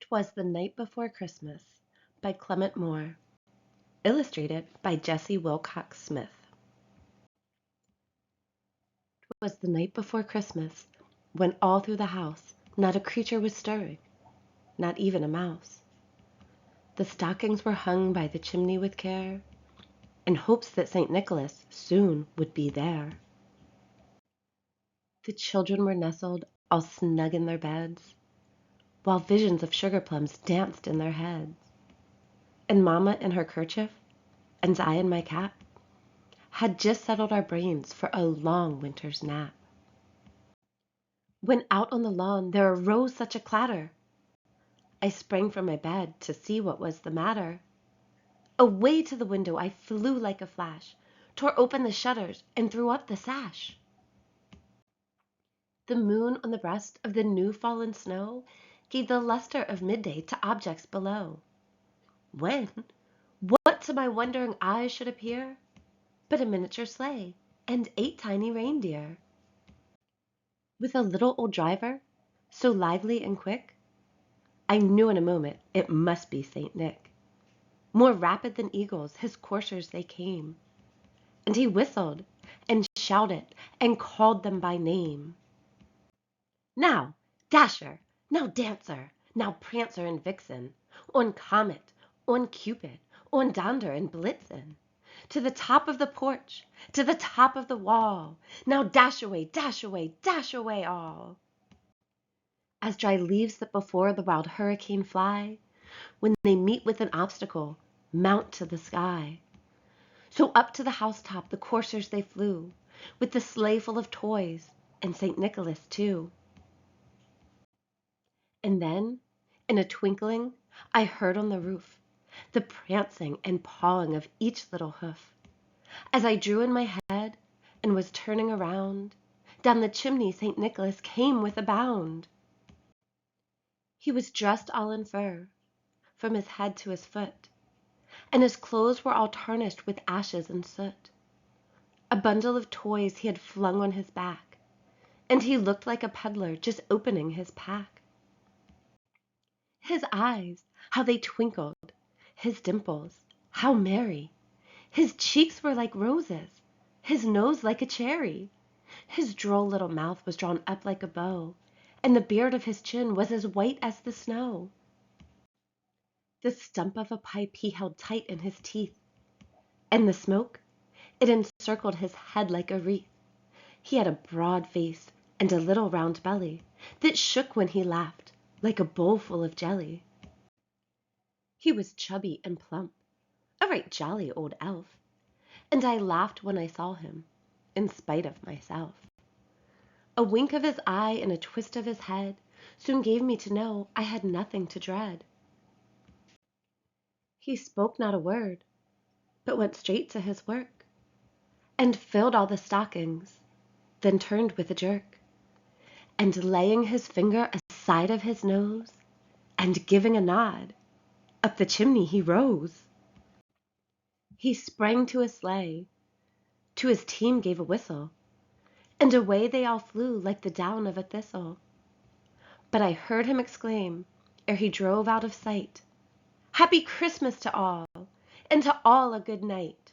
'Twas the Night Before Christmas by Clement Moore. Illustrated by Jessie Wilcox Smith. 'Twas the night before Christmas, when all through the house not a creature was stirring, not even a mouse. The stockings were hung by the chimney with care, in hopes that St. Nicholas soon would be there. The children were nestled all snug in their beds, while visions of sugar plums danced in their heads. And Mamma in her kerchief, and I in my cap, had just settled our brains for a long winter's nap. When out on the lawn there arose such a clatter, I sprang from my bed to see what was the matter. Away to the window I flew like a flash, tore open the shutters, and threw up the sash. The moon on the breast of the new-fallen snow gave the luster of midday to objects below, when, what to my wondering eyes should appear but a miniature sleigh and 8 tiny reindeer, with a little old driver, so lively and quick, I knew in a moment it must be St. Nick. More rapid than eagles his coursers they came, and he whistled and shouted and called them by name. Now, Dasher! Now, Dancer! Now, Prancer and Vixen! On Comet, on Cupid, on Donder and Blitzen! To the top of the porch, to the top of the wall! Now dash away, dash away, dash away all! As dry leaves that before the wild hurricane fly, when they meet with an obstacle, mount to the sky. So up to the housetop the coursers they flew, with the sleigh full of toys, and St. Nicholas too. And then, in a twinkling, I heard on the roof the prancing and pawing of each little hoof. As I drew in my head and was turning around, down the chimney St. Nicholas came with a bound. He was dressed all in fur, from his head to his foot, and his clothes were all tarnished with ashes and soot. A bundle of toys he had flung on his back, and he looked like a peddler just opening his pack. His eyes, how they twinkled, his dimples, how merry! His cheeks were like roses, his nose like a cherry. His droll little mouth was drawn up like a bow, and the beard of his chin was as white as the snow. The stump of a pipe he held tight in his teeth, and the smoke, it encircled his head like a wreath. He had a broad face and a little round belly that shook when he laughed, like a bowl full of jelly. He was chubby and plump, a right jolly old elf, and I laughed when I saw him, in spite of myself. A wink of his eye and a twist of his head soon gave me to know I had nothing to dread. He spoke not a word, but went straight to his work, and filled all the stockings, then turned with a jerk, and laying his finger aside of his nose, and giving a nod, up the chimney he rose. He sprang to his sleigh, to his team gave a whistle, and away they all flew like the down of a thistle. But I heard him exclaim, ere he drove out of sight, "Happy Christmas to all, and to all a good night."